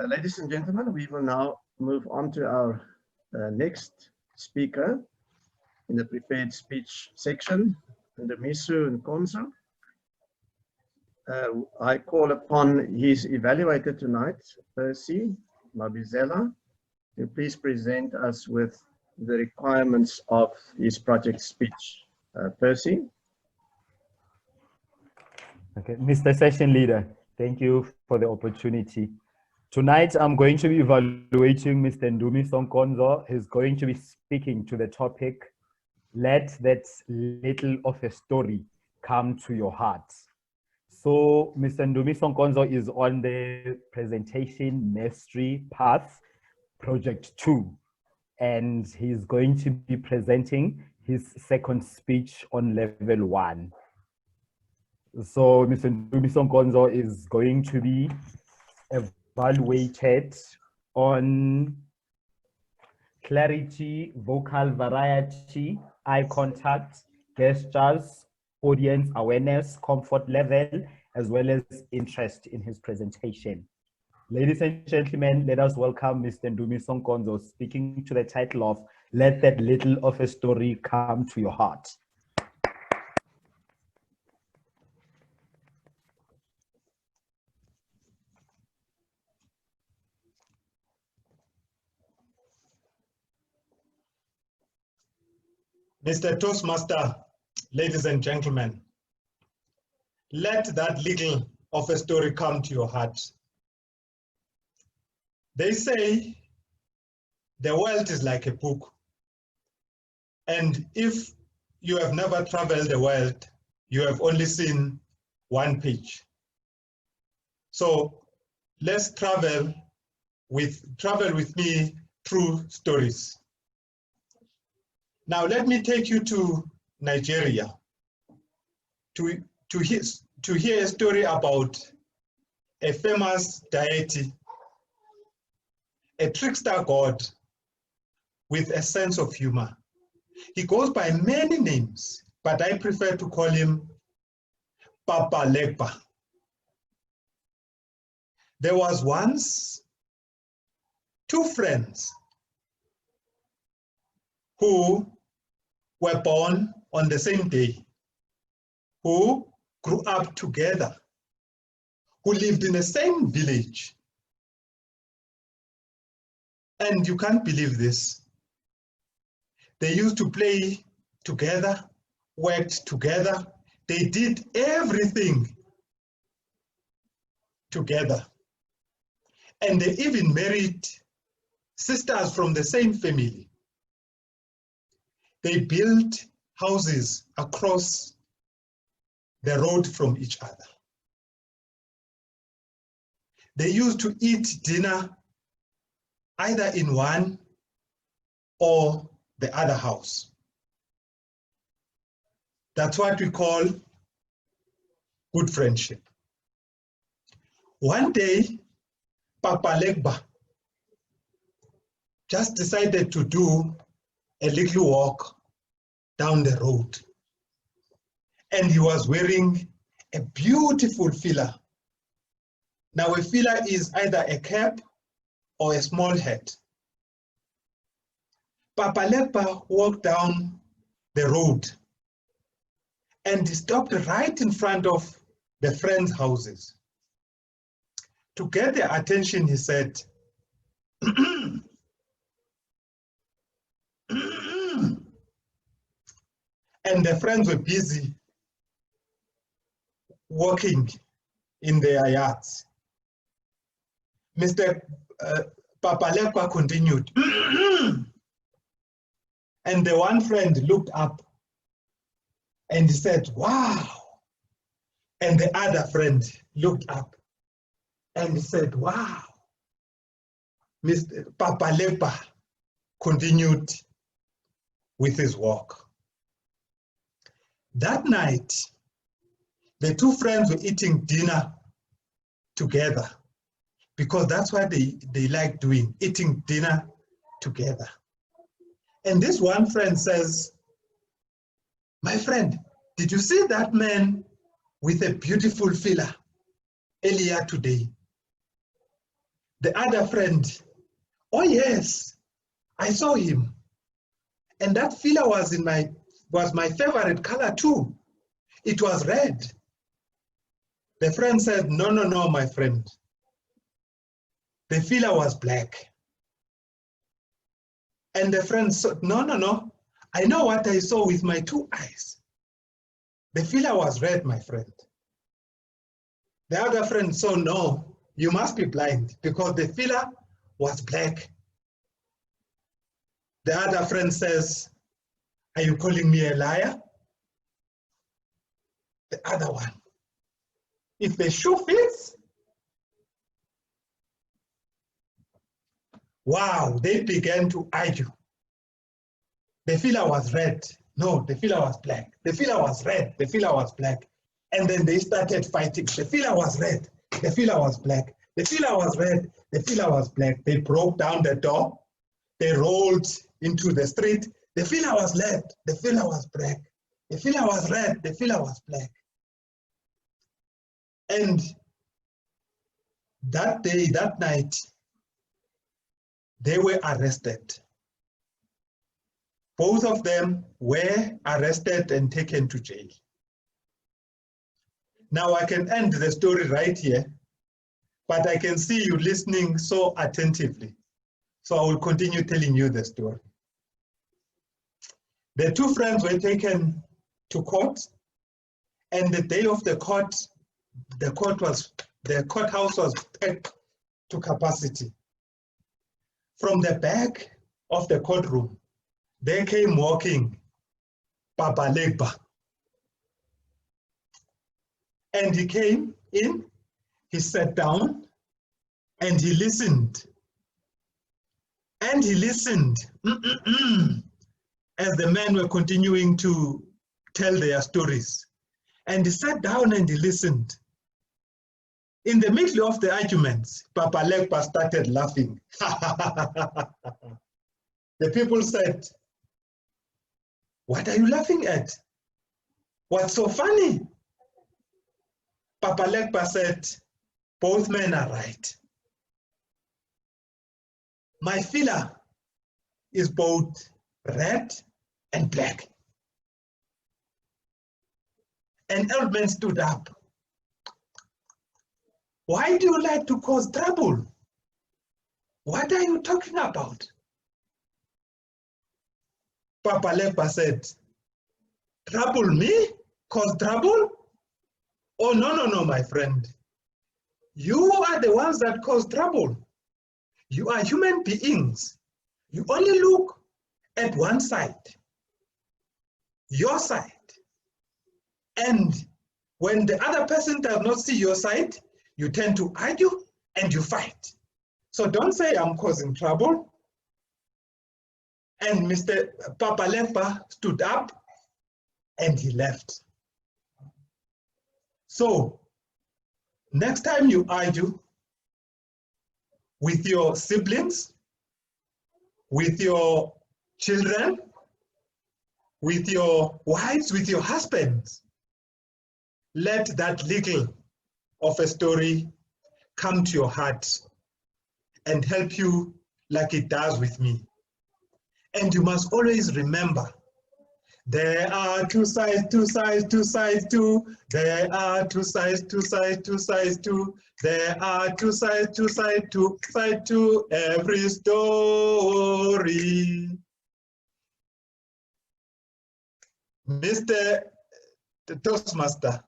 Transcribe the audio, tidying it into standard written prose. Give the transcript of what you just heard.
Ladies and gentlemen, we will now move on to our next speaker in the prepared speech section, Ndumiso Nkonzo. I call upon his evaluator tonight, Percy Mabizela, to please present us with the requirements of his project speech. Percy. Okay, Mr. Session Leader, thank you for the opportunity. Tonight, I'm going to be evaluating Mr. Ndumiso Nkonzo. He's going to be speaking to the topic, let that little of a story come to your heart. So Mr. Ndumiso Nkonzo is on the presentation mastery path, project 2, and he's going to be presenting his second speech on level 1. So Mr. Ndumiso Nkonzo is going to be evaluated on clarity, vocal variety, eye contact, gestures, audience awareness, comfort level, as well as interest in his presentation. Ladies and gentlemen, let us welcome Mr. Ndumiso Nkonzo speaking to the title of Let That Little of a Story Come to Your Heart. Mr. Toastmaster, ladies and gentlemen, let that little of a story come to your heart. They say the world is like a book, and if you have never traveled the world, you have only seen one page. So let's travel with me through stories. Now let me take you to Nigeria to hear a story about a famous deity, a trickster god with a sense of humor. He goes by many names, but I prefer to call him Papa Legba. There was once two friends who were born on the same day, who grew up together, who lived in the same village. And you can't believe this. They used to play together, worked together. They did everything together. And they even married sisters from the same family. They built houses across the road from each other. They used to eat dinner either in one or the other house. That's what we call good friendship. One day, Papa Legba just decided to do a little walk down the road. And he was wearing a beautiful filler. Now a filler is either a cap or a small hat. Papa Legba walked down the road and he stopped right in front of the friends' houses. To get their attention, he said, and the friends were busy walking in their yards. Mr. Papa Legba continued, and the one friend looked up and he said, wow. And the other friend looked up and he said, wow. Mr. Papa Legba continued with his walk. That night, the two friends were eating dinner together because that's what they like doing, eating dinner together. And this one friend says, my friend, did you see that man with a beautiful filler earlier today? The other friend, oh yes, I saw him. And that filler was my favorite color too. It was red. The friend said, no, no, no, my friend. The filler was black. And the friend said, no, no, no. I know what I saw with my 2 eyes. The filler was red, my friend. The other friend said, no, you must be blind because the filler was black. The other friend says, are you calling me a liar? The other one, if the shoe fits, wow, they began to argue. The filler was red. No, the filler was black. The filler was red. The filler was black. And then they started fighting. The filler was red. The filler was black. The filler was red. The filler was black. They broke down the door. They rolled into the street. The filler was red. The filler was black. The filler was red. The filler was black. And that day, that night, they were arrested. Both of them were arrested and taken to jail. Now I can end the story right here, but I can see you listening so attentively. So I will continue telling you the story. The 2 friends were taken to court, and the day of the court, the courthouse was packed to capacity. From the back of the courtroom, they came walking Papa Legba. And he came in, he sat down, and he listened. And he listened as the men were continuing to tell their stories. And he sat down and he listened. In the middle of the arguments, Papa Legba started laughing. The people said, what are you laughing at? What's so funny? Papa Legba said, both men are right. My filler is both red and black. An old man stood up. Why do you like to cause trouble? What are you talking about? Papa Legba said, trouble me? Cause trouble? Oh, no, no, no, my friend. You are the ones that cause trouble. You are human beings. You only look at one side, your side. And when the other person does not see your side, you tend to argue and you fight. So don't say I'm causing trouble. And Mr. Papa Legba stood up and he left. So next time you argue with your siblings, with your children, with your wives, with your husbands, let that little of a story come to your heart and help you like it does with me. And you must always remember, there are 2 sides, 2 sides, 2 sides, 2. There are 2 sides, 2 sides, 2 sides, 2. There are 2 sides, 2 sides, 2 sides to every story. Mr. Toastmaster,